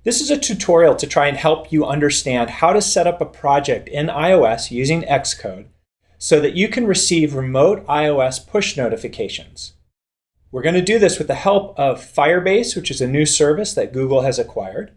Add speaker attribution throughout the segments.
Speaker 1: This is a tutorial to try and help you understand how to set up a project in iOS using Xcode so that you can receive remote iOS push notifications. We're going to do this with the help of Firebase, which is a new service that Google has acquired.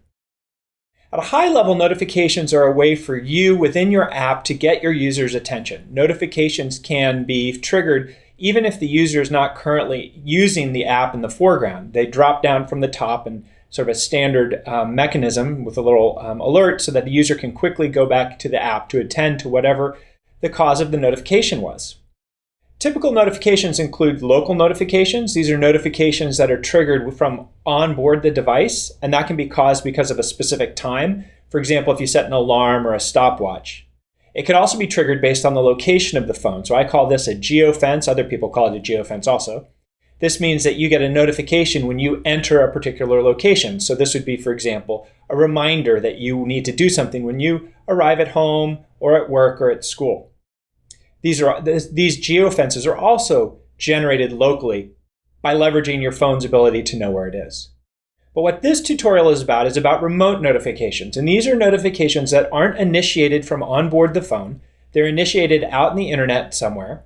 Speaker 1: At a high level, notifications are a way for you within your app to get your users' attention. Notifications can be triggered even if the user is not currently using the app in the foreground. They drop down from the top and sort of a standard mechanism with a little alert so that the user can quickly go back to the app to attend to whatever the cause of the notification was. Typical notifications include local notifications. These are notifications that are triggered from onboard the device, and that can be caused because of a specific time. For example, if you set an alarm or a stopwatch. It could also be triggered based on the location of the phone. So I call this a geofence. Other people call it a geofence also. This means that you get a notification when you enter a particular location. So this would be, for example, a reminder that you need to do something when you arrive at home or at work or at school. These geofences are also generated locally by leveraging your phone's ability to know where it is. But what this tutorial is about remote notifications. And these are notifications that aren't initiated from onboard the phone. They're initiated out in the internet somewhere.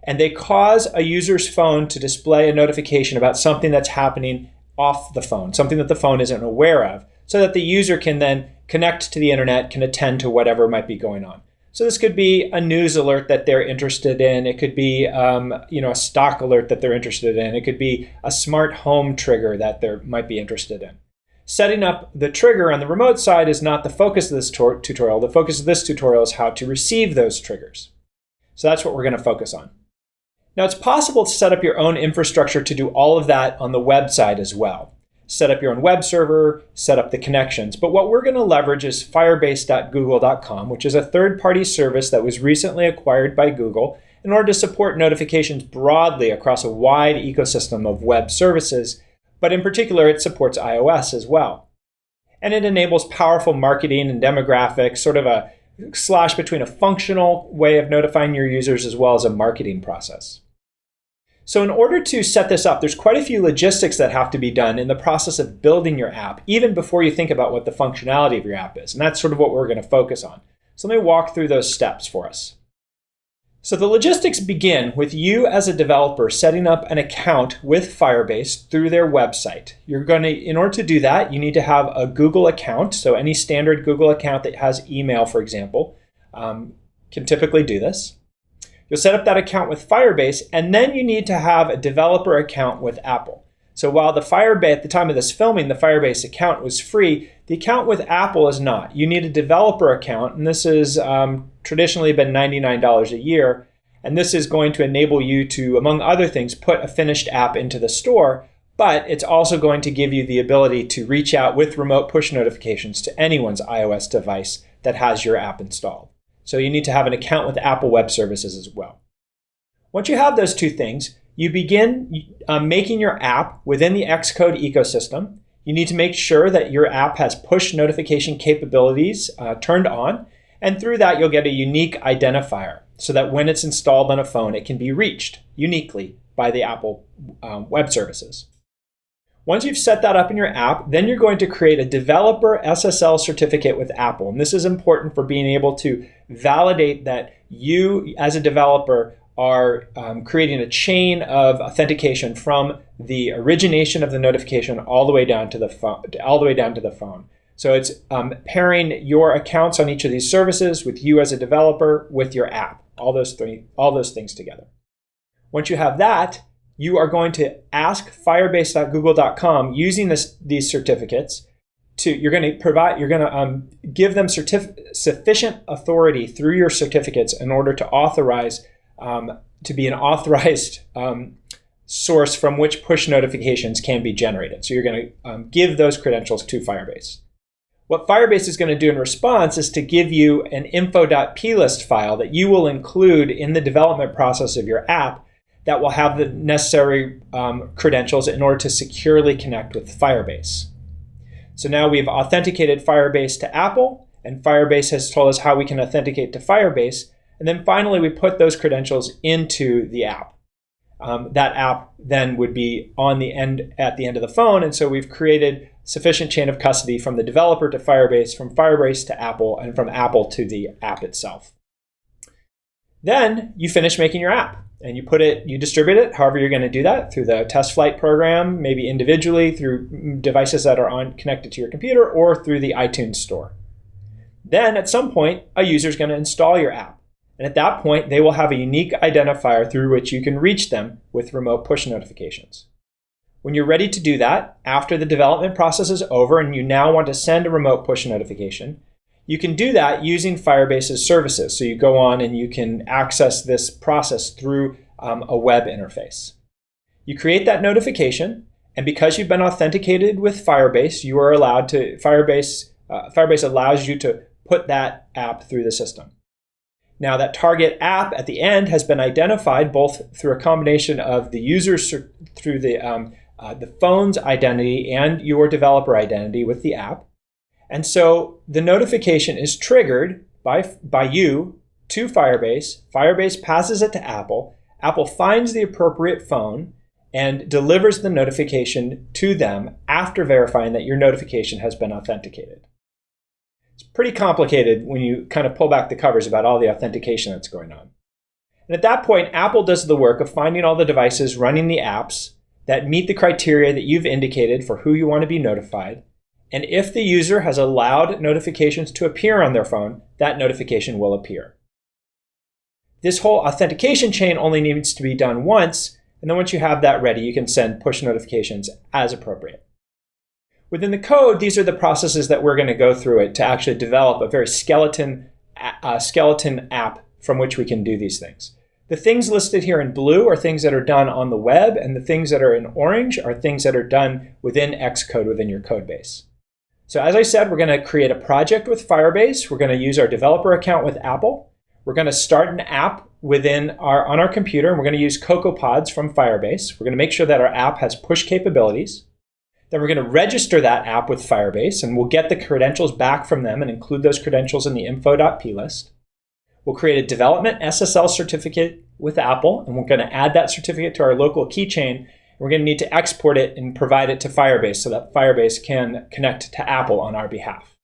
Speaker 1: And they cause a user's phone to display a notification about something that's happening off the phone, something that the phone isn't aware of, so that the user can then connect to the internet, can attend to whatever might be going on. So this could be a news alert that they're interested in. It could be a stock alert that they're interested in. It could be a smart home trigger that they might be interested in. Setting up the trigger on the remote side is not the focus of this tutorial. The focus of this tutorial is how to receive those triggers. So that's what we're going to focus on. Now, it's possible to set up your own infrastructure to do all of that on the website as well. Set up your own web server, set up the connections. But what we're going to leverage is firebase.google.com, which is a third-party service that was recently acquired by Google in order to support notifications broadly across a wide ecosystem of web services. But in particular, it supports iOS as well. And it enables powerful marketing and demographics, sort of a slash between a functional way of notifying your users as well as a marketing process. So in order to set this up, there's quite a few logistics that have to be done in the process of building your app, even before you think about what the functionality of your app is. And that's sort of what we're going to focus on. So let me walk through those steps for us. So the logistics begin with you as a developer setting up an account with Firebase through their website. In order to do that, you need to have a Google account. So any standard Google account that has email, for example, can typically do this. You'll set up that account with Firebase, and then you need to have a developer account with Apple. So while at the time of this filming, the Firebase account was free, the account with Apple is not. You need a developer account, and this has traditionally been $99 a year. And this is going to enable you to, among other things, put a finished app into the store, but it's also going to give you the ability to reach out with remote push notifications to anyone's iOS device that has your app installed. So you need to have an account with Apple Web Services as well. Once you have those two things, you begin making your app within the Xcode ecosystem. You need to make sure that your app has push notification capabilities turned on. And through that, you'll get a unique identifier so that when it's installed on a phone, it can be reached uniquely by the Apple Web Services. Once you've set that up in your app, then you're going to create a developer SSL certificate with Apple. And this is important for being able to validate that you, as a developer, are creating a chain of authentication from the origination of the notification all the way down to the phone. So it's pairing your accounts on each of these services with you as a developer with your app, all those things together. Once you have that, you are going to ask firebase.google.com using these certificates you're going to give them sufficient authority through your certificates in order to authorize to be an authorized source from which push notifications can be generated. So you're going to give those credentials to Firebase. What Firebase is going to do in response is to give you an info.plist file that you will include in the development process of your app that will have the necessary credentials in order to securely connect with Firebase. So now we've authenticated Firebase to Apple, and Firebase has told us how we can authenticate to Firebase. And then finally, we put those credentials into the app. that app then would be at the end of the phone. And so we've created sufficient chain of custody from the developer to Firebase, from Firebase to Apple, and from Apple to the app itself. Then you finish making your app and you distribute it however you're going to do that, through the test flight program, maybe individually through devices that are connected to your computer, or through the iTunes store. Then at some point, a user is going to install your app. And at that point, they will have a unique identifier through which you can reach them with remote push notifications. When you're ready to do that, after the development process is over and you now want to send a remote push notification, you can do that using Firebase's services. So you go on and you can access this process through a web interface. You create that notification, and because you've been authenticated with Firebase, you are allowed to, Firebase allows you to put that app through the system. Now that target app at the end has been identified both through a combination of the user's, through the phone's identity and your developer identity with the app. And so the notification is triggered by you to Firebase. Firebase passes it to Apple. Apple finds the appropriate phone and delivers the notification to them after verifying that your notification has been authenticated. It's pretty complicated when you kind of pull back the covers about all the authentication that's going on. And at that point, Apple does the work of finding all the devices running the apps that meet the criteria that you've indicated for who you want to be notified. And if the user has allowed notifications to appear on their phone, that notification will appear. This whole authentication chain only needs to be done once, and then once you have that ready, you can send push notifications as appropriate. Within the code, these are the processes that we're going to go through it to actually develop a very skeleton app from which we can do these things. The things listed here in blue are things that are done on the web, and the things that are in orange are things that are done within Xcode within your code base. So as I said, we're going to create a project with Firebase. We're going to use our developer account with Apple. We're going to start an app on our computer, and we're going to use CocoaPods from Firebase. We're going to make sure that our app has push capabilities. Then we're going to register that app with Firebase, and we'll get the credentials back from them and include those credentials in the info.plist. We'll create a development SSL certificate with Apple, and we're going to add that certificate to our local keychain. We're going to need to export it and provide it to Firebase so that Firebase can connect to Apple on our behalf.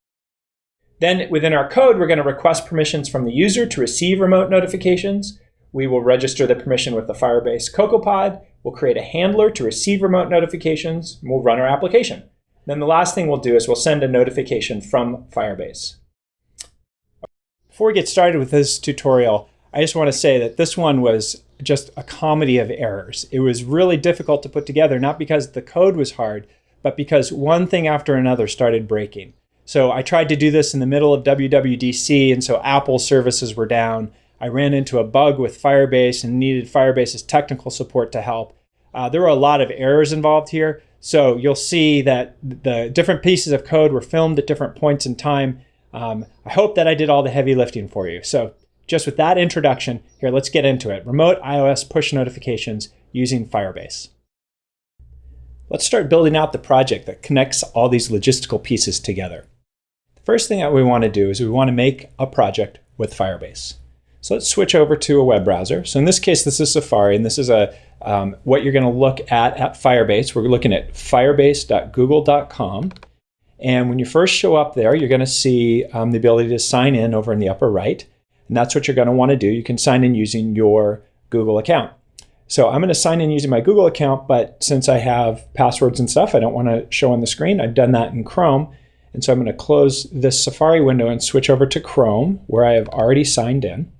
Speaker 1: Then within our code, we're going to request permissions from the user to receive remote notifications. We will register the permission with the Firebase CocoaPod. We'll create a handler to receive remote notifications, and we'll run our application. Then the last thing we'll do is we'll send a notification from Firebase. Before we get started with this tutorial, I just want to say that this one was just a comedy of errors. It was really difficult to put together, not because the code was hard, but because one thing after another started breaking. So I tried to do this in the middle of WWDC, and so Apple services were down. I ran into a bug with Firebase and needed Firebase's technical support to help. There were a lot of errors involved here. So you'll see that the different pieces of code were filmed at different points in time. I hope that I did all the heavy lifting for you. So just with that introduction, here, let's get into it. Remote iOS push notifications using Firebase. Let's start building out the project that connects all these logistical pieces together. The first thing that we want to do is we want to make a project with Firebase. So let's switch over to a web browser. So in this case, this is Safari, and this is what you're going to look at Firebase. We're looking at firebase.google.com. And when you first show up there, you're going to see the ability to sign in over in the upper right. And that's what you're going to want to do. You can sign in using your Google account. So I'm going to sign in using my Google account, but since I have passwords and stuff I don't want to show on the screen, I've done that in Chrome. And so I'm going to close this Safari window and switch over to Chrome, where I have already signed in.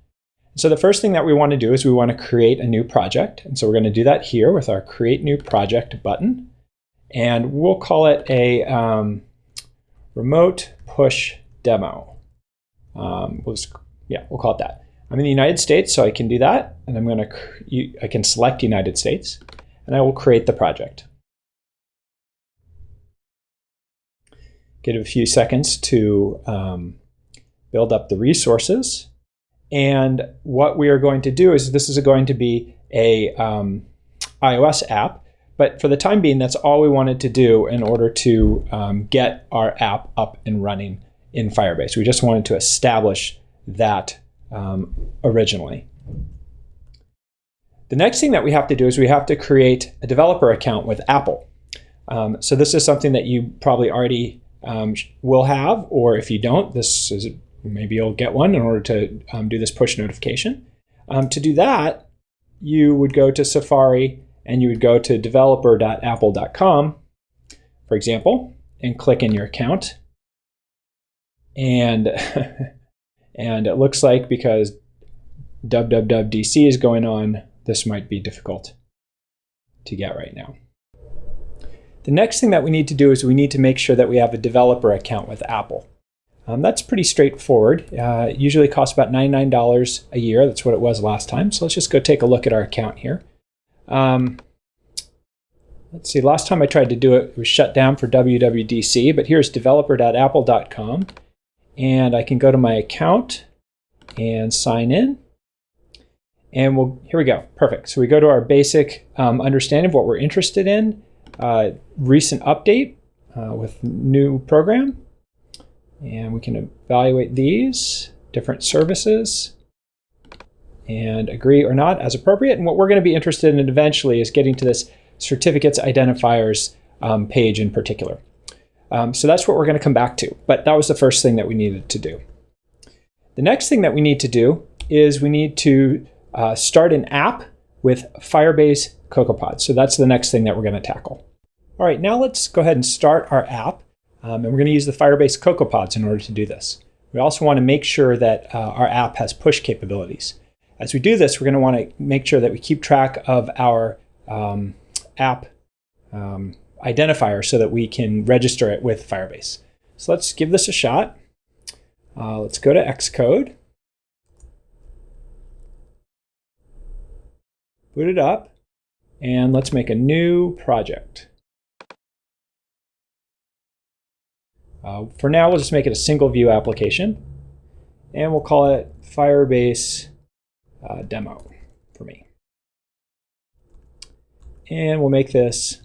Speaker 1: So the first thing that we want to do is we want to create a new project. And so we're going to do that here with our Create New Project button. And we'll call it a Remote Push Demo. We'll call it that. I'm in the United States, so I can do that. And I can select United States, and I will create the project. Give it a few seconds to build up the resources. And what we are going to do is this is going to be a iOS app, but for the time being, that's all we wanted to do in order to get our app up and running in Firebase. We just wanted to establish that originally. The next thing that we have to do is we have to create a developer account with Apple. So this is something that you probably already will have, or if you don't, maybe you'll get one in order to do this push notification. To do that, you would go to Safari and you would go to developer.apple.com, for example, and click in your account. And and it looks like because www.dc is going on, this might be difficult to get right now. The next thing that we need to do is we need to make sure that we have a developer account with Apple. That's pretty straightforward. It usually costs about $99 a year. That's what it was last time. So let's just go take a look at our account here. Let's see, last time I tried to do it, it was shut down for WWDC, but here's developer.apple.com. And I can go to my account and sign in. And here we go, perfect. So we go to our basic understanding of what we're interested in, recent update with new program. And we can evaluate these different services and agree or not as appropriate. And what we're going to be interested in eventually is getting to this certificates identifiers page in particular. So that's what we're going to come back to. But that was the first thing that we needed to do. The next thing that we need to do is we need to start an app with Firebase CocoaPods. So that's the next thing that we're going to tackle. All right, now let's go ahead and start our app. And we're going to use the Firebase CocoaPods in order to do this. We also want to make sure that our app has push capabilities. As we do this, we're going to want to make sure that we keep track of our app identifier so that we can register it with Firebase. So let's give this a shot. Let's go to Xcode. Boot it up. And let's make a new project. For now, we'll just make it a single view application, and we'll call it Firebase demo for me. And we'll make this,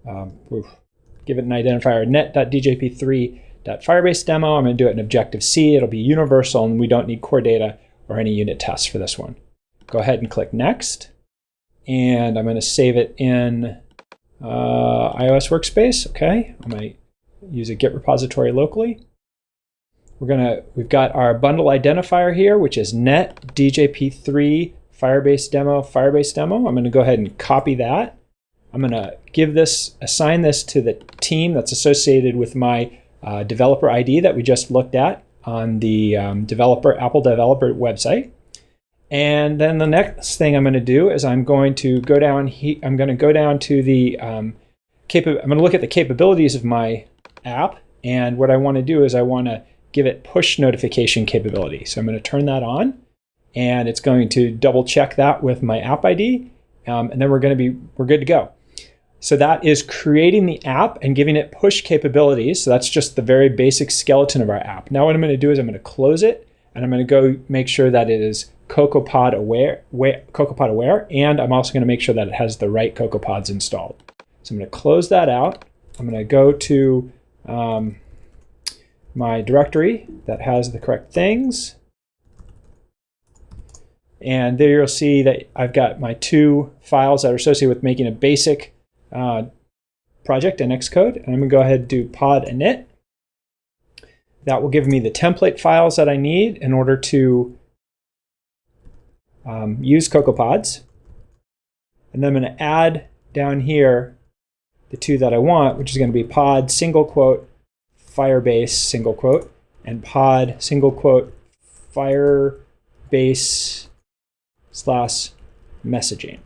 Speaker 1: give it an identifier, net.djp3.firebase demo. I'm going to do it in Objective-C. It'll be universal, and we don't need core data or any unit tests for this one. Go ahead and click Next, and I'm going to save it in iOS workspace. Okay, I might use a Git repository locally. We've got our bundle identifier here, which is net djp3 Firebase demo. I'm going to go ahead and copy that. I'm going to assign this to the team that's associated with my developer ID that we just looked at on the Apple developer website. And then the next thing I'm going to do is I'm going to go down to the I'm going to look at the capabilities of my app, and what I want to do is I want to give it push notification capability. So I'm going to turn that on, and it's going to double check that with my app ID, and then we're good to go. So that is creating the app and giving it push capabilities. So that's just the very basic skeleton of our app. Now what I'm going to do is I'm going to close it, and I'm going to go make sure that it is CocoaPod aware, and I'm also going to make sure that it has the right CocoaPods installed. So I'm going to close that out. I'm going to go to my directory that has the correct things. And there you'll see that I've got my two files that are associated with making a basic project in Xcode. And I'm going to go ahead and do pod init. That will give me the template files that I need in order to use CocoaPods. And then I'm going to add down here the two that I want, which is going to be pod single quote Firebase single quote and pod single quote Firebase / messaging.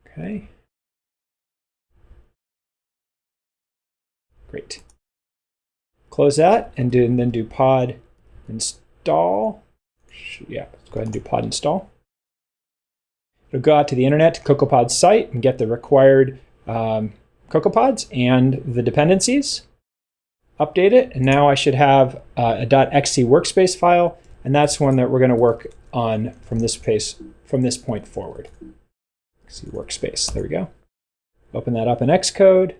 Speaker 1: Okay. Great. Close that and then do pod install. Yeah, let's go ahead and do pod install. It'll go out to the internet to CocoaPod's site and get the required CocoaPods and the dependencies. Update it, and now I should have a .xc workspace file, and that's one that we're going to work on from this point forward. Xc workspace, there we go. Open that up in Xcode,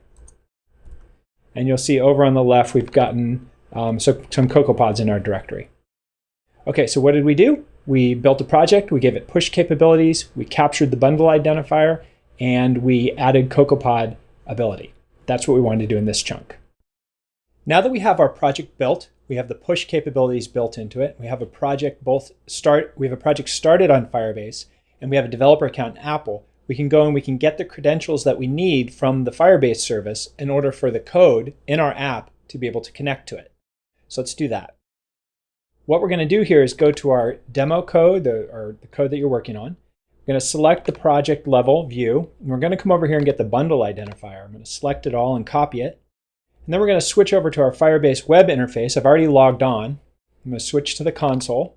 Speaker 1: and you'll see over on the left we've gotten some CocoaPods in our directory. Okay, so what did we do? we built a project, we gave it push capabilities, we captured the bundle identifier, and we added CocoaPod ability. That's what we wanted to do in this chunk. Now that we have our project built, we have the push capabilities built into it, we have a project started on Firebase, and we have a developer account in Apple, we can go and we can get the credentials that we need from the Firebase service in order for the code in our app to be able to connect to it. So let's do that. What we're going to do here is go to our demo code, or the code that you're working on. We're going to select the project level view, and we're going to come over here and get the bundle identifier. I'm going to select it all and copy it. And then we're going to switch over to our Firebase web interface. I've already logged on. I'm going to switch to the console.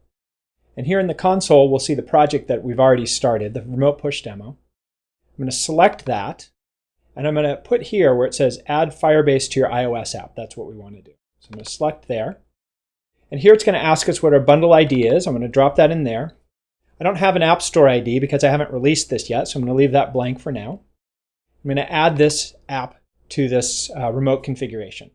Speaker 1: And here in the console, we'll see the project that we've already started, the remote push demo. I'm going to select that, and I'm going to put here where it says add Firebase to your iOS app. That's what we want to do. So I'm going to select there. And here it's going to ask us what our bundle ID is. I'm going to drop that in there. I don't have an App Store ID because I haven't released this yet, so I'm going to leave that blank for now. I'm going to add this app to this remote configuration.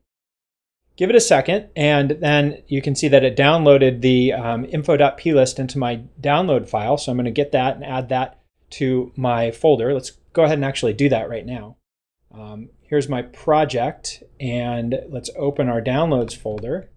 Speaker 1: Give it a second, and then you can see that it downloaded the info.plist into my download file. So I'm going to get that and add that to my folder. Let's go ahead and actually do that right now. Here's my project, and let's open our downloads folder.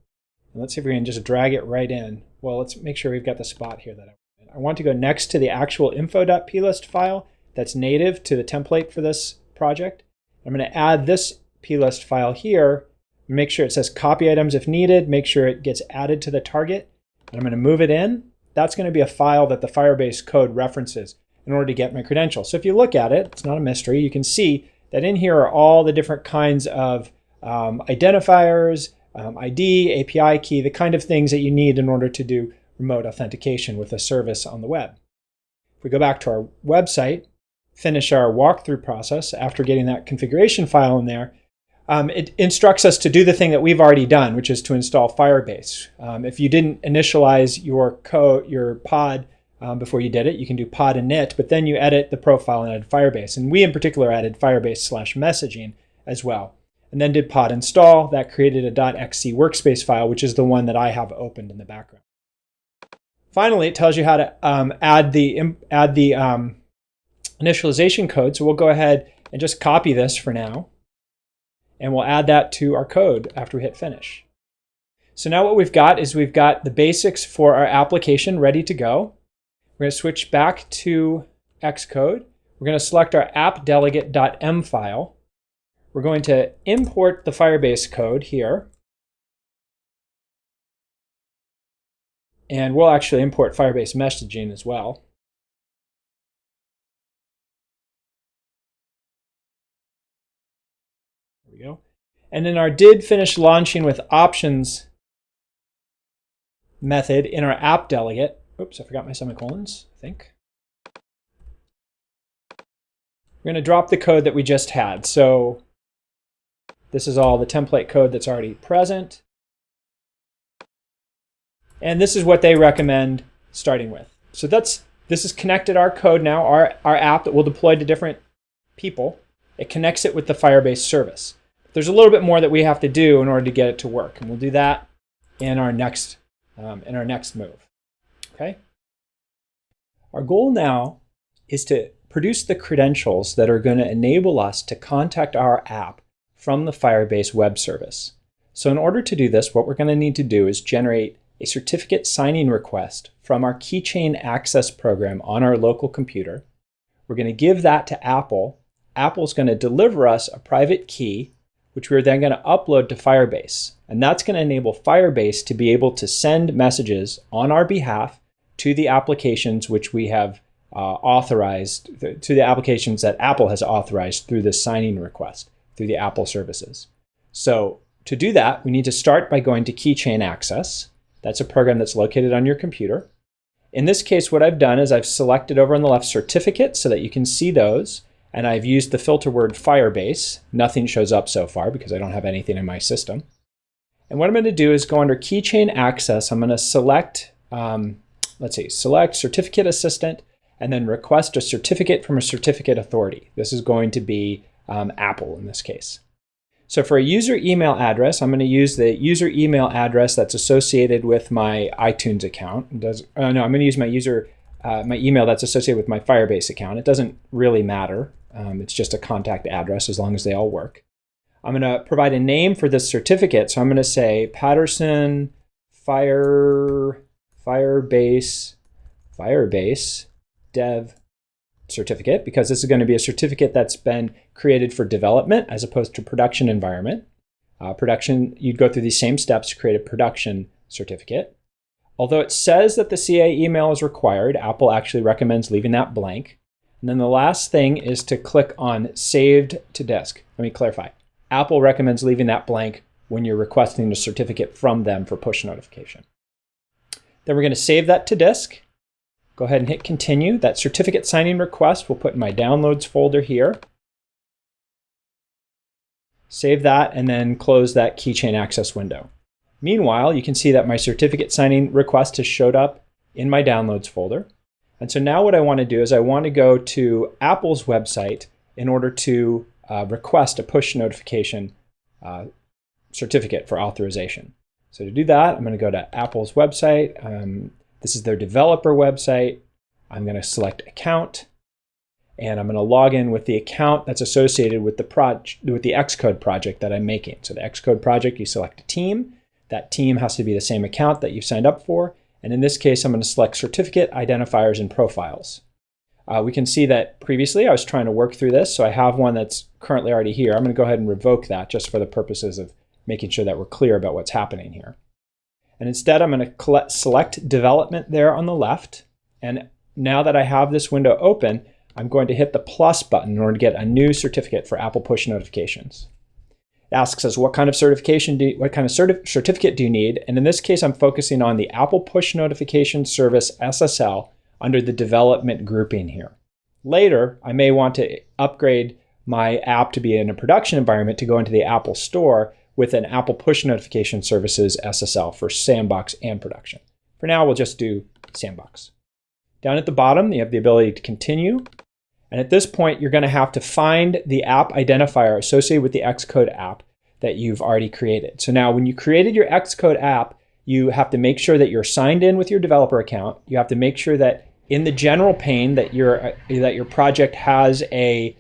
Speaker 1: And let's see if we can just drag it right in. Well, let's make sure we've got the spot here that I want to go next to the actual info.plist file that's native to the template for this project. I'm going to add this plist file here, make sure it says copy items if needed, make sure it gets added to the target, and I'm going to move it in. That's going to be a file that the Firebase code references in order to get my credentials. So if you look at it, it's not a mystery. You can see that in here are all the different kinds of identifiers, ID, API key, the kind of things that you need in order to do remote authentication with a service on the web. If we go back to our website, finish our walkthrough process after getting that configuration file in there, it instructs us to do the thing that we've already done, which is to install Firebase. If you didn't initialize your pod before you did it, you can do pod init, but then you edit the profile and add Firebase. And we in particular added Firebase/messaging as well. And then did pod install. That created a .xc workspace file, which is the one that I have opened in the background. Finally, it tells you how to add the initialization code. So we'll go ahead and just copy this for now. And we'll add that to our code after we hit finish. So now what we've got is we've got the basics for our application ready to go. We're going to switch back to Xcode. We're going to select our app.delegate.m file. We're going to import the Firebase code here. And we'll actually import Firebase messaging as well. There we go. And then our did finish launching with options method in our app delegate. Oops, I forgot my semicolons, I think. We're going to drop the code that we just had. So this is all the template code that's already present. And this is what they recommend starting with. So this has connected our code now, our app that we'll deploy to different people. It connects it with the Firebase service. There's a little bit more that we have to do in order to get it to work. And we'll do that in our next move. Okay? Our goal now is to produce the credentials that are going to enable us to contact our app from the Firebase web service. So in order to do this, what we're going to need to do is generate a certificate signing request from our keychain access program on our local computer. We're going to give that to Apple. Apple's going to deliver us a private key, which we're then going to upload to Firebase. And that's going to enable Firebase to be able to send messages on our behalf to the applications which we have authorized, to the applications that Apple has authorized through this signing request, through the Apple services. So to do that, we need to start by going to Keychain Access. That's a program that's located on your computer. In this case, what I've done is I've selected over on the left certificates so that you can see those. And I've used the filter word Firebase. Nothing shows up so far because I don't have anything in my system. And what I'm going to do is go under Keychain Access. I'm going to select, select Certificate Assistant, and then request a certificate from a certificate authority. This is going to be Apple in this case. So for a user email address, I'm going to use the user email address that's associated with my iTunes account. I'm going to use my email that's associated with my Firebase account. It doesn't really matter. It's just a contact address as long as they all work. I'm going to provide a name for this certificate. So I'm going to say Patterson Firebase Dev Certificate, because this is going to be a certificate that's been created for development as opposed to production environment. Production, you'd go through these same steps to create a production certificate. Although it says that the CA email is required, Apple actually recommends leaving that blank. And then the last thing is to click on Saved to Disk. Let me clarify. Apple recommends leaving that blank when you're requesting a certificate from them for push notification. Then we're going to save that to disk. Go ahead and hit continue. That certificate signing request we'll put in my downloads folder here. Save that and then close that keychain access window. Meanwhile, you can see that my certificate signing request has showed up in my downloads folder. And so now what I want to do is I want to go to Apple's website in order to request a push notification certificate for authorization. So to do that, I'm going to go to Apple's website. This is their developer website. I'm going to select account, and I'm going to log in with the account that's associated with the Xcode project that I'm making. So the Xcode project, you select a team. That team has to be the same account that you signed up for. And in this case, I'm going to select certificate, identifiers, and profiles. We can see that previously I was trying to work through this, so I have one that's currently already here. I'm going to go ahead and revoke that just for the purposes of making sure that we're clear about what's happening here. And instead, I'm going to select development there on the left. And now that I have this window open, I'm going to hit the plus button in order to get a new certificate for Apple push notifications. It asks us what kind of certificate do you need? And in this case, I'm focusing on the Apple Push Notification Service SSL under the development grouping here. Later, I may want to upgrade my app to be in a production environment to go into the Apple Store with an Apple Push Notification Services SSL for Sandbox and production. For now, we'll just do Sandbox. Down at the bottom, you have the ability to continue. And at this point, you're going to have to find the app identifier associated with the Xcode app that you've already created. So now when you created your Xcode app, you have to make sure that you're signed in with your developer account. You have to make sure that in the general pane that your project has a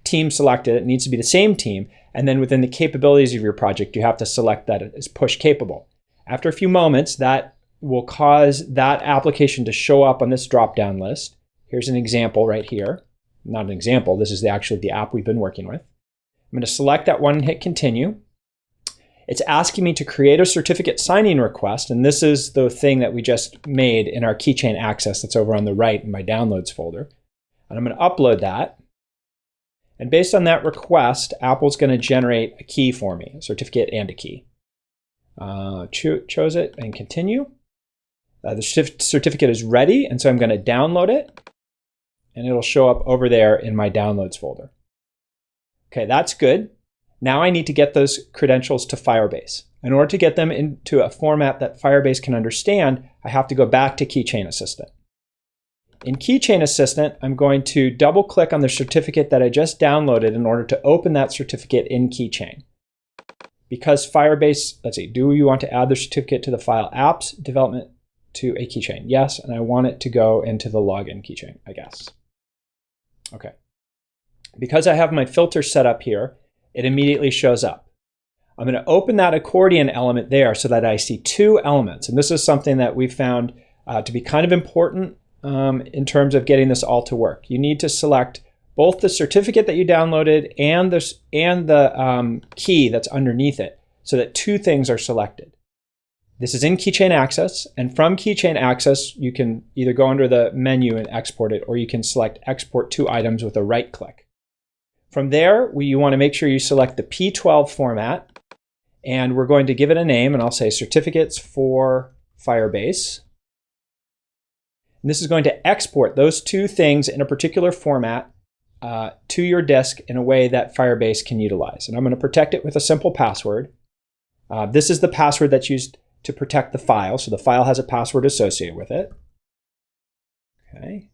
Speaker 1: team selected. It needs to be the same team. And then within the capabilities of your project, you have to select that it is push capable. After a few moments, that will cause that application to show up on this drop-down list. Here's an example right here. Not an example, this is actually the app we've been working with. I'm going to select that one and hit continue. It's asking me to create a certificate signing request, and this is the thing that we just made in our keychain access that's over on the right in my downloads folder. And I'm going to upload that. And based on that request, Apple's going to generate a key for me, a certificate and a key. Chose it and continue. The certificate is ready, and so I'm going to download it, and it'll show up over there in my downloads folder. Okay, that's good. Now I need to get those credentials to Firebase. In order to get them into a format that Firebase can understand, I have to go back to Keychain Assistant. In Keychain Assistant, I'm going to double click on the certificate that I just downloaded in order to open that certificate in Keychain. Because Firebase, let's see, do you want to add the certificate to the file apps development to a keychain? Yes, and I want it to go into the login keychain, I guess. Okay. Because I have my filter set up here, it immediately shows up. I'm going to open that accordion element there so that I see two elements. And this is something that we found to be kind of important in terms of getting this all to work. You need to select both the certificate that you downloaded and the key that's underneath it so that two things are selected. This is in Keychain Access, and from Keychain Access, you can either go under the menu and export it, or you can select Export to Items with a right click. From there, you want to make sure you select the P12 format, and we're going to give it a name, and I'll say Certificates for Firebase. And this is going to export those two things in a particular format to your disk in a way that Firebase can utilize. And I'm going to protect it with a simple password. This is the password that's used to protect the file, so the file has a password associated with it. Okay.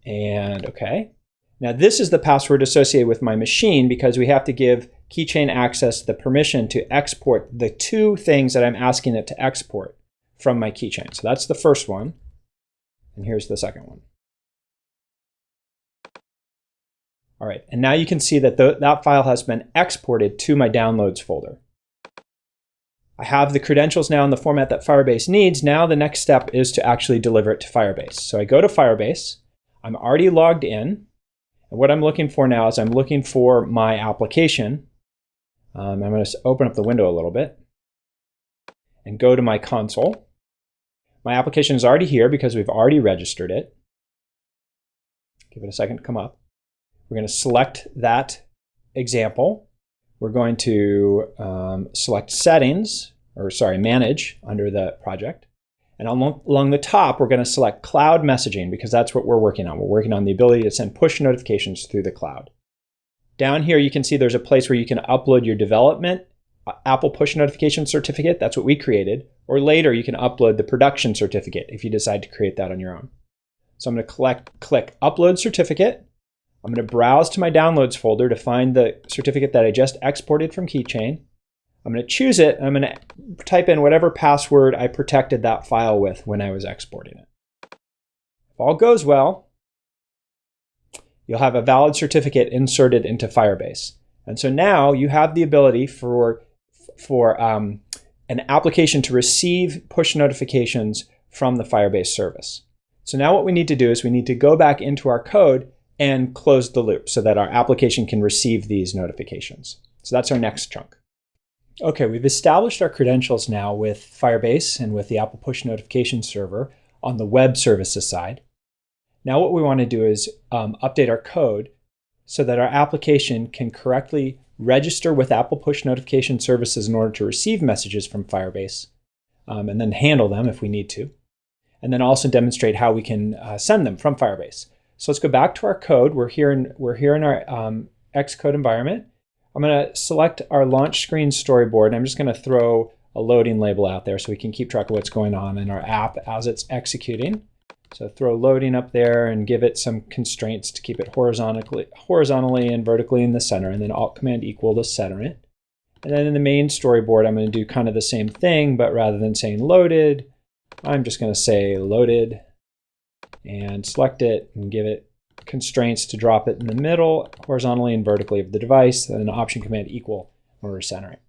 Speaker 1: And okay. Now this is the password associated with my machine because we have to give Keychain Access the permission to export the two things that I'm asking it to export from my keychain. So that's the first one. And here's the second one. All right, and now you can see that that file has been exported to my downloads folder. I have the credentials now in the format that Firebase needs. Now the next step is to actually deliver it to Firebase. So I go to Firebase. I'm already logged in. And what I'm looking for now is I'm looking for my application. I'm going to open up the window a little bit and go to my console. My application is already here because we've already registered it. Give it a second to come up. We're going to select that example. We're going to select settings, manage under the project. And along the top, we're going to select cloud messaging because that's what we're working on. We're working on the ability to send push notifications through the cloud. Down here, you can see there's a place where you can upload your development Apple push notification certificate. That's what we created. Or later, you can upload the production certificate if you decide to create that on your own. So I'm going to click Upload Certificate. I'm going to browse to my Downloads folder to find the certificate that I just exported from Keychain. I'm going to choose it. I'm going to type in whatever password I protected that file with when I was exporting it. If all goes well, you'll have a valid certificate inserted into Firebase. And so now you have the ability for an application to receive push notifications from the Firebase service. So now what we need to do is we need to go back into our code and close the loop so that our application can receive these notifications. So that's our next chunk. Okay, we've established our credentials now with Firebase and with the Apple Push Notification Server on the web services side. Now what we want to do is update our code so that our application can correctly register with Apple Push Notification Services in order to receive messages from Firebase and then handle them if we need to. And then also demonstrate how we can send them from Firebase. So let's go back to our code. We're here in our Xcode environment. I'm going to select our launch screen storyboard. And I'm just going to throw a loading label out there so we can keep track of what's going on in our app as it's executing. So throw loading up there and give it some constraints to keep it horizontally and vertically in the center, and then Alt-Command equal to center it. And then in the main storyboard, I'm going to do kind of the same thing, but rather than saying loaded, I'm just going to say loaded and select it and give it constraints to drop it in the middle, horizontally and vertically of the device, and then Option Command equal in order to center it.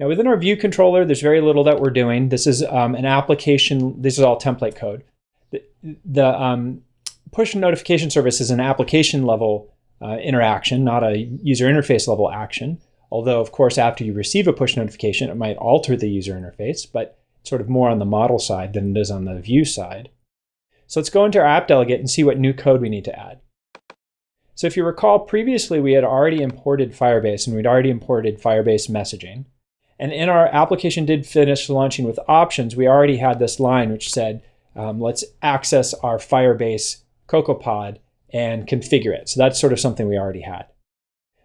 Speaker 1: Now within our view controller, there's very little that we're doing. This is an application, this is all template code. The push notification service is an application level interaction, not a user interface level action. Although of course, after you receive a push notification, it might alter the user interface, but sort of more on the model side than it is on the view side. So let's go into our app delegate and see what new code we need to add. So if you recall, previously we had already imported Firebase and we'd already imported Firebase messaging. And in our application did finish launching with options, we already had this line which said, let's access our Firebase CocoaPod and configure it. So that's sort of something we already had.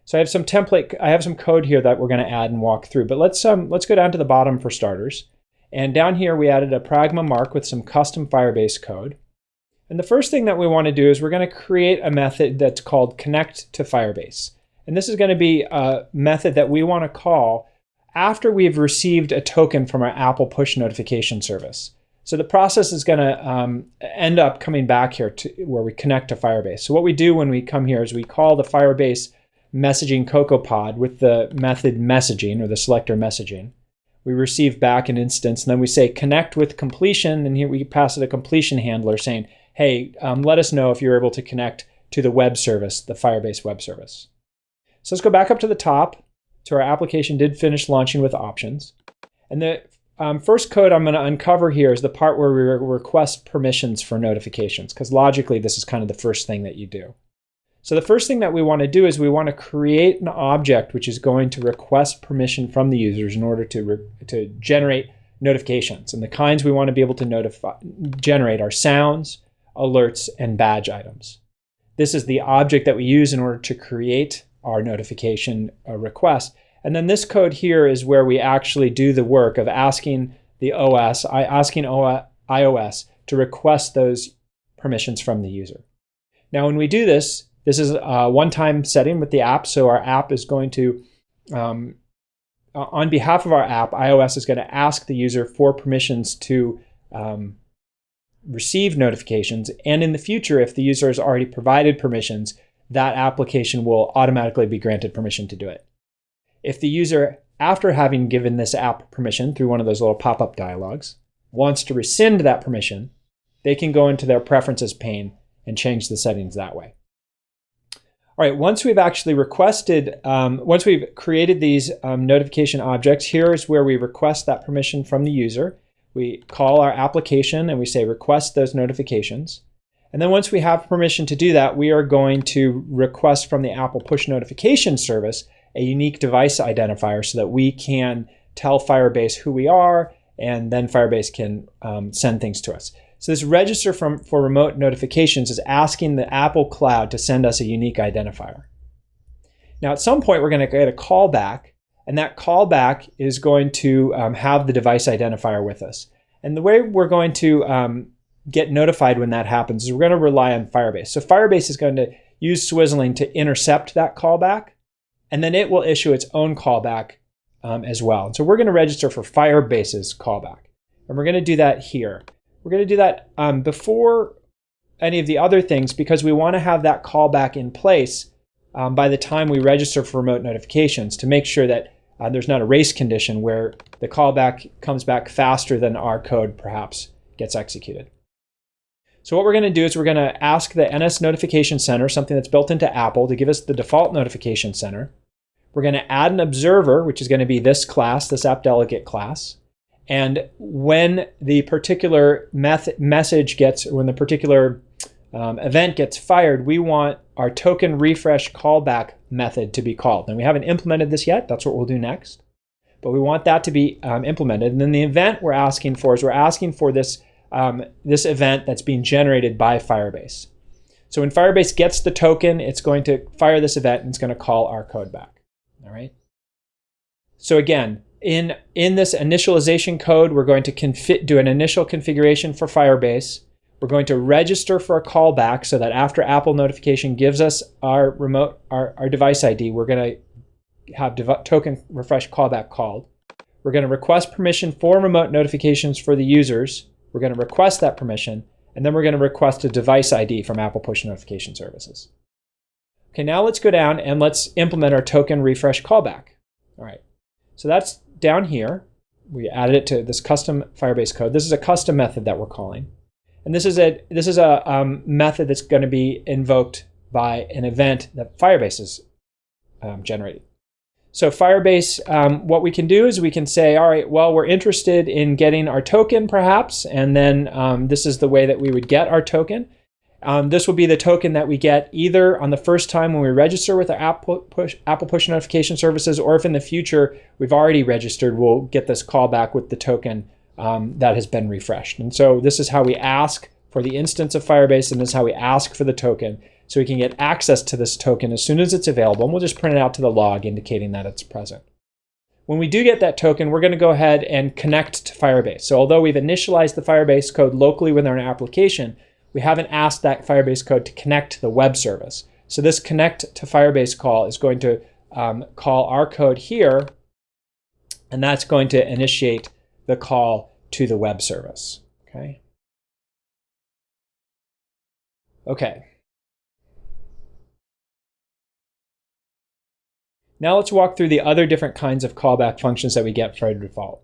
Speaker 1: So I have some code here that we're going to add and walk through, but let's go down to the bottom for starters. And down here we added a pragma mark with some custom Firebase code. And the first thing that we want to do is we're going to create a method that's called connect to Firebase. And this is going to be a method that we want to call after we've received a token from our Apple push notification service. So the process is going to end up coming back here to where we connect to Firebase. So what we do when we come here is we call the Firebase messaging CocoaPod with the method messaging or the selector messaging. We receive back an instance and then we say connect with completion, and here we pass it a completion handler saying, hey, let us know if you're able to connect to the web service, the Firebase web service. So let's go back up to the top to our application did finish launching with options. And the first code I'm going to uncover here is the part where we request permissions for notifications, because logically this is kind of the first thing that you do. So the first thing that we want to do is we want to create an object which is going to request permission from the users in order to generate notifications. And the kinds we want to be able to generate are sounds, alerts, and badge items. This is the object that we use in order to create our notification request. And then this code here is where we actually do the work of asking iOS to request those permissions from the user. Now, when we do this, This is a one-time setting with the app, so our app is going to, on behalf of our app, iOS is going to ask the user for permissions to receive notifications, and in the future, if the user has already provided permissions, that application will automatically be granted permission to do it. If the user, after having given this app permission through one of those little pop-up dialogues, wants to rescind that permission, they can go into their preferences pane and change the settings that way. All right, once we've actually requested, once we've created these notification objects, here's where we request that permission from the user. We call our application and we say request those notifications. And then once we have permission to do that, we are going to request from the Apple push notification service a unique device identifier so that we can tell Firebase who we are, and then Firebase can send things to us. So this register for remote notifications is asking the Apple Cloud to send us a unique identifier. Now at some point we're going to get a callback, and that callback is going to have the device identifier with us. And the way we're going to get notified when that happens is we're going to rely on Firebase. So Firebase is going to use Swizzling to intercept that callback, and then it will issue its own callback as well. And so we're going to register for Firebase's callback. And we're going to do that here. We're going to do that before any of the other things because we want to have that callback in place by the time we register for remote notifications to make sure that there's not a race condition where the callback comes back faster than our code perhaps gets executed. So what we're going to do is we're going to ask the NS Notification Center, something that's built into Apple, to give us the default notification center. We're going to add an observer, which is going to be this class, this app delegate class. And when the particular message gets, when the particular event gets fired, we want our token refresh callback method to be called. And we haven't implemented this yet. That's what we'll do next. But we want that to be implemented. And then the event we're asking for is we're asking for this this event that's being generated by Firebase. So when Firebase gets the token, it's going to fire this event and it's going to call our code back. All right. So again, in this initialization code, we're going to do an initial configuration for Firebase. We're going to register for a callback so that after Apple notification gives us our our device ID, we're going to have token refresh callback called. We're going to request permission for remote notifications for the users. We're going to request that permission, and then we're going to request a device ID from Apple Push Notification Services. Okay, now let's go down and let's implement our token refresh callback. All right, so that's down here. We added it to this custom Firebase code. This is a custom method that we're calling. And this is a method that's going to be invoked by an event that Firebase has generated. So Firebase, what we can do is we can say, all right, well, we're interested in getting our token perhaps, and then this is the way that we would get our token. This will be the token that we get either on the first time when we register with our Apple Push Notification Services, or if in the future we've already registered, we'll get this callback with the token that has been refreshed. And so this is how we ask for the instance of Firebase, and this is how we ask for the token, so we can get access to this token as soon as it's available, and we'll just print it out to the log indicating that it's present. When we do get that token, we're going to go ahead and connect to Firebase. So although we've initialized the Firebase code locally within our application, we haven't asked that Firebase code to connect to the web service. So this connect to Firebase call is going to call our code here, and that's going to initiate the call to the web service. Okay. Okay. Now let's walk through the other different kinds of callback functions that we get by default.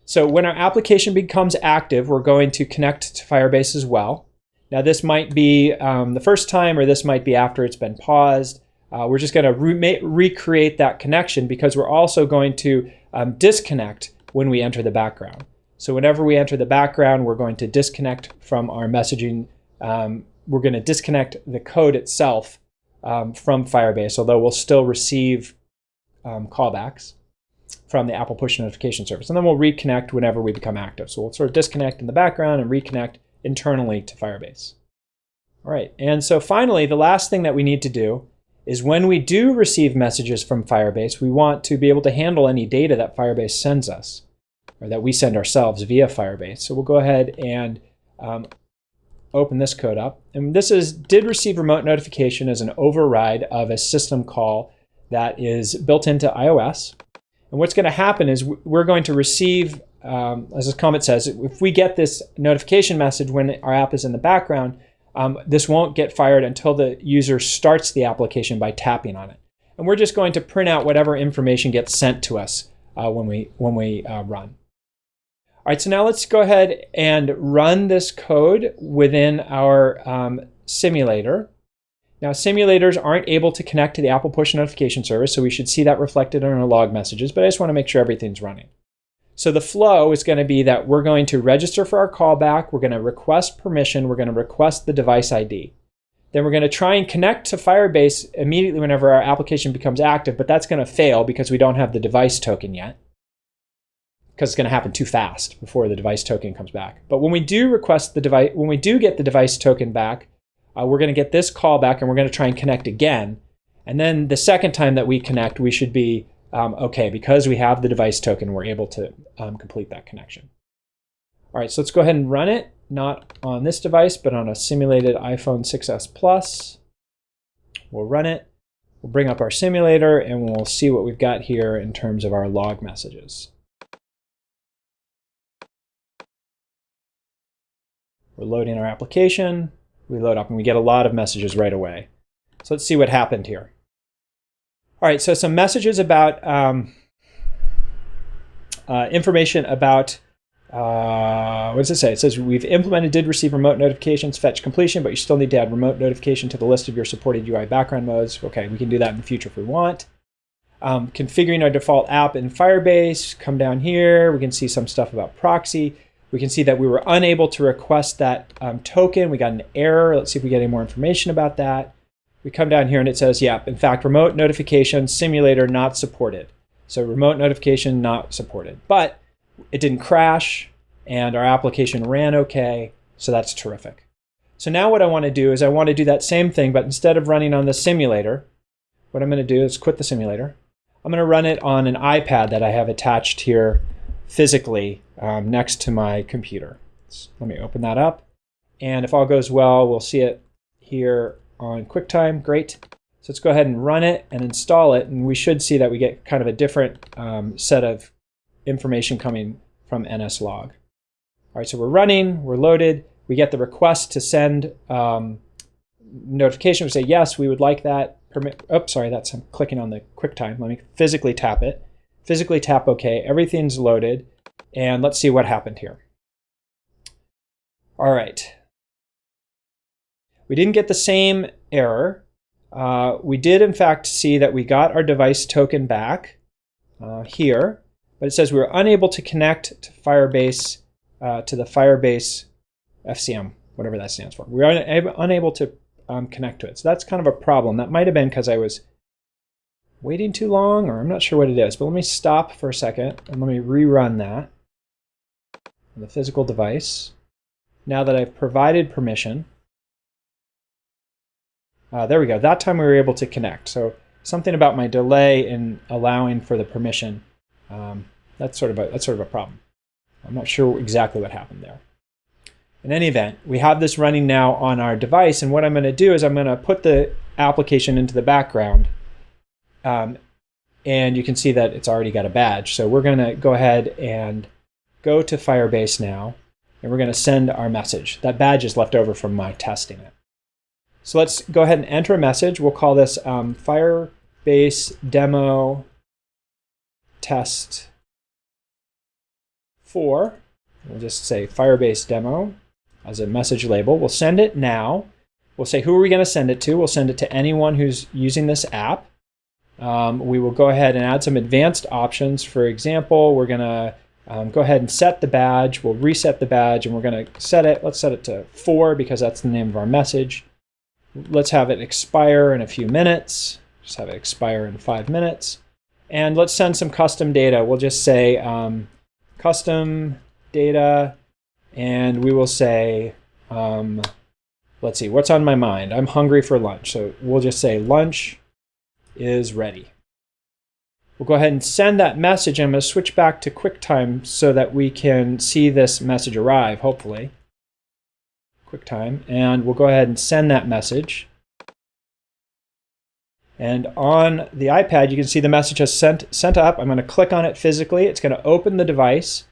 Speaker 1: So when our application becomes active, we're going to connect to Firebase as well. Now this might be the first time, or this might be after it's been paused. We're just going to recreate that connection because we're also going to disconnect when we enter the background. So whenever we enter the background, we're going to disconnect from our messaging. We're going to disconnect the code itself from Firebase, although we'll still receive callbacks from the Apple Push Notification Service. And then we'll reconnect whenever we become active. So we'll sort of disconnect in the background and reconnect internally to Firebase. All right, and so finally, the last thing that we need to do is when we do receive messages from Firebase, we want to be able to handle any data that Firebase sends us, or that we send ourselves via Firebase. So we'll go ahead and open this code up. And this is did receive remote notification as an override of a system call that is built into iOS. And what's going to happen is we're going to receive, as this comment says, if we get this notification message when our app is in the background, this won't get fired until the user starts the application by tapping on it. And we're just going to print out whatever information gets sent to us when we run. All right, so now let's go ahead and run this code within our simulator. Now, simulators aren't able to connect to the Apple push notification service, so we should see that reflected in our log messages, but I just want to make sure everything's running. So the flow is going to be that we're going to register for our callback, we're going to request permission, we're going to request the device ID. Then we're going to try and connect to Firebase immediately whenever our application becomes active, but that's going to fail because we don't have the device token yet, because it's going to happen too fast before the device token comes back. But when we do request the device, when we do get the device token back, we're going to get this callback and we're going to try and connect again. And then the second time that we connect, we should be okay, because we have the device token, we're able to complete that connection. All right, so let's go ahead and run it, not on this device, but on a simulated iPhone 6s Plus. We'll run it, we'll bring up our simulator, and we'll see what we've got here in terms of our log messages. We're loading our application. We load up and we get a lot of messages right away. So let's see what happened here. All right, so some messages about information about, what does it say? It says we've implemented did receive remote notifications, fetch completion, but you still need to add remote notification to the list of your supported UI background modes. Okay, we can do that in the future if we want. Configuring our default app in Firebase, come down here, we can see some stuff about proxy. We can see that we were unable to request that token. We got an error. Let's see if we get any more information about that. We come down here and it says, yeah, in fact, remote notification simulator not supported. So remote notification not supported. But it didn't crash and our application ran okay. So that's terrific. So now what I want to do is I want to do that same thing, but instead of running on the simulator, what I'm going to do is quit the simulator. I'm going to run it on an iPad that I have attached here physically next to my computer. So let me open that up. And if all goes well, we'll see it here on QuickTime. Great. So let's go ahead and run it and install it. And we should see that we get kind of a different set of information coming from NSLog. All right, so we're running, we're loaded. We get the request to send notification. We say, yes, we would like that. Oops, sorry, I'm clicking on the QuickTime. Let me physically tap it. Physically tap OK. Everything's loaded. And let's see what happened here. All right. We didn't get the same error. We did, in fact, see that we got our device token back here, but it says we were unable to connect to Firebase, to the Firebase FCM, whatever that stands for. We were unable to connect to it. So that's kind of a problem. That might have been because I was waiting too long, or I'm not sure what it is, but let me stop for a second and let me rerun that on the physical device. Now that I've provided permission, there we go. That time we were able to connect. So something about my delay in allowing for the permission, that's sort of a problem. I'm not sure exactly what happened there. In any event, we have this running now on our device, and what I'm going to do is I'm going to put the application into the background. And you can see that it's already got a badge. So we're going to go ahead and go to Firebase now, and we're going to send our message. That badge is left over from my testing it. So let's go ahead and enter a message. We'll call this Firebase demo test 4. We'll just say Firebase demo as a message label. We'll send it now. We'll say, who are we going to send it to? We'll send it to anyone who's using this app. We will go ahead and add some advanced options. For example, we're going to go ahead and set the badge. We'll reset the badge, and we're going to set it. Let's set it to 4 because that's the name of our message. Let's have it expire in a few minutes. Just have it expire in 5 minutes. And let's send some custom data. We'll just say custom data, and we will say, let's see, what's on my mind? I'm hungry for lunch. So we'll just say lunch is ready. We'll go ahead and send that message. I'm going to switch back to QuickTime so that we can see this message arrive, hopefully. QuickTime, and we'll go ahead and send that message. And on the iPad, you can see the message has sent up. I'm going to click on it physically. It's going to open the device.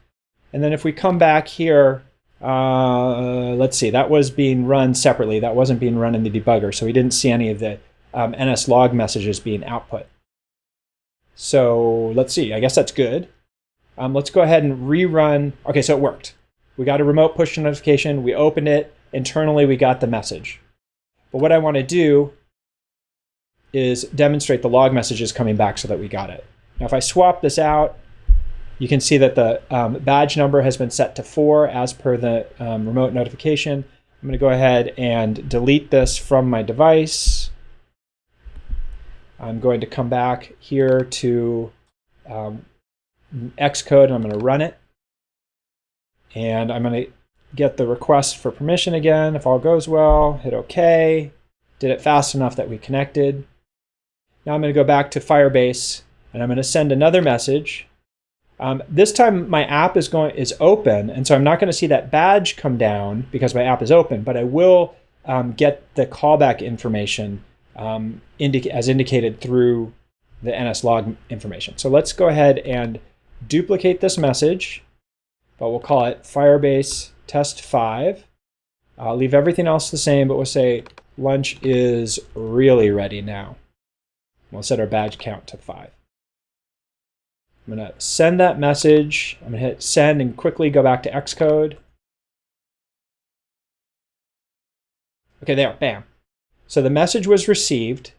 Speaker 1: And then if we come back here, let's see, that was being run separately. That wasn't being run in the debugger, so we didn't see any of the NSLog messages being output. So let's see, I guess that's good. Let's go ahead and rerun. Okay, so it worked. We got a remote push notification. We opened it. Internally, we got the message. But what I want to do is demonstrate the log messages coming back so that we got it. Now, if I swap this out, you can see that the badge number has been set to 4 as per the remote notification. I'm going to go ahead and delete this from my device. I'm going to come back here to Xcode and I'm going to run it. And I'm going to get the request for permission again. If all goes well, hit OK. Did it fast enough that we connected. Now I'm going to go back to Firebase and I'm going to send another message. This time my app is open, and so I'm not going to see that badge come down because my app is open, but I will get the callback information as indicated through the NSLog information. So let's go ahead and duplicate this message, but we'll call it Firebase Test 5. I'll leave everything else the same, but we'll say lunch is really ready now. We'll set our badge count to 5. I'm going to send that message. I'm going to hit send and quickly go back to Xcode. Okay, there, bam. So the message was received.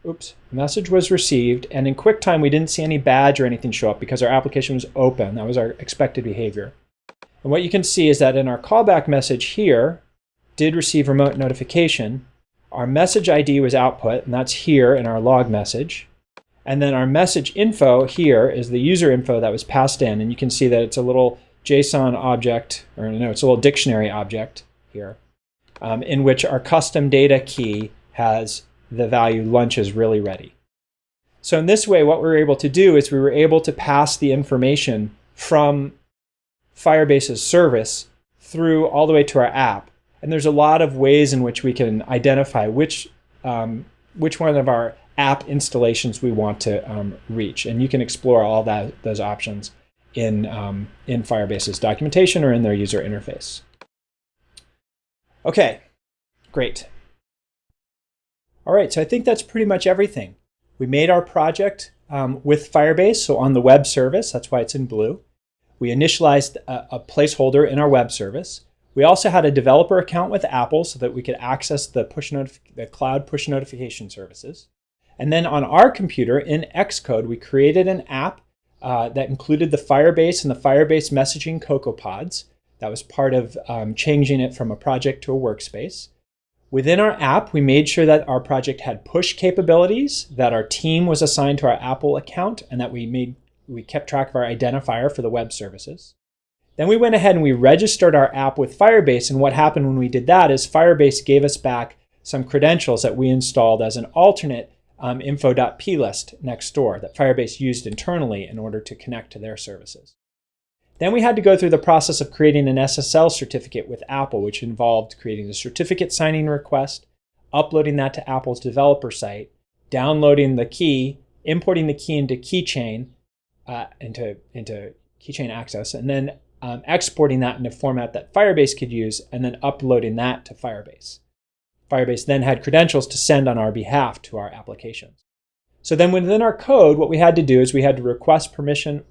Speaker 1: Oops, the message was received. And in QuickTime, we didn't see any badge or anything show up because our application was open. That was our expected behavior. And what you can see is that in our callback message here, did receive remote notification. Our message ID was output, and that's here in our log message. And then our message info here is the user info that was passed in. And you can see that it's a little JSON object, or no, it's a little dictionary object here, in which our custom data key has the value lunch is really ready. So in this way, what we were able to do is we were able to pass the information from Firebase's service through all the way to our app. And there's a lot of ways in which we can identify which one of our app installations we want to reach. And you can explore all those options in Firebase's documentation or in their user interface. Okay, great. All right, so I think that's pretty much everything. We made our project with Firebase, so on the web service, that's why it's in blue. We initialized a placeholder in our web service. We also had a developer account with Apple so that we could access the cloud push notification services. And then on our computer in Xcode, we created an app that included the Firebase and the Firebase messaging CocoaPods. That was part of changing it from a project to a workspace. Within our app, we made sure that our project had push capabilities, that our team was assigned to our Apple account, and that we kept track of our identifier for the web services. Then we went ahead and we registered our app with Firebase, and what happened when we did that is Firebase gave us back some credentials that we installed as an alternate info.plist next door that Firebase used internally in order to connect to their services. Then we had to go through the process of creating an SSL certificate with Apple, which involved creating a certificate signing request, uploading that to Apple's developer site, downloading the key, importing the key into Keychain, into Keychain Access, and then exporting that in a format that Firebase could use, and then uploading that to Firebase. Firebase then had credentials to send on our behalf to our applications. So then within our code, what we had to do is we had to request permission.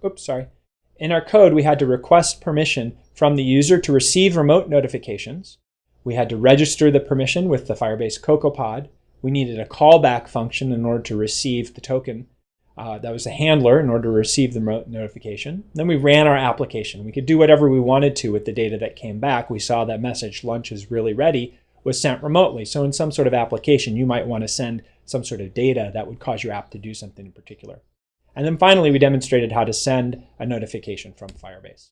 Speaker 1: In our code, we had to request permission from the user to receive remote notifications. We had to register the permission with the Firebase CocoaPod. We needed a callback function in order to receive the token. That was a handler in order to receive the remote notification. Then we ran our application. We could do whatever we wanted to with the data that came back. We saw that message, lunch is really ready, was sent remotely. So in some sort of application, you might want to send some sort of data that would cause your app to do something in particular. And then finally, we demonstrated how to send a notification from Firebase.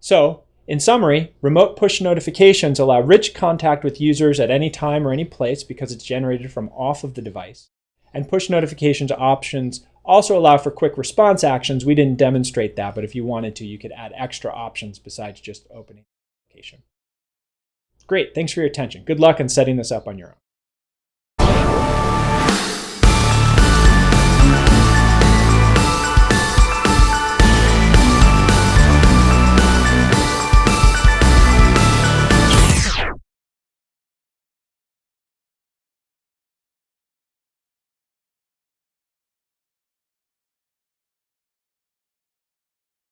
Speaker 1: So in summary, remote push notifications allow rich contact with users at any time or any place because it's generated from off of the device. And push notifications options also allow for quick response actions. We didn't demonstrate that, but if you wanted to, you could add extra options besides just opening the application. Great, thanks for your attention. Good luck in setting this up on your own.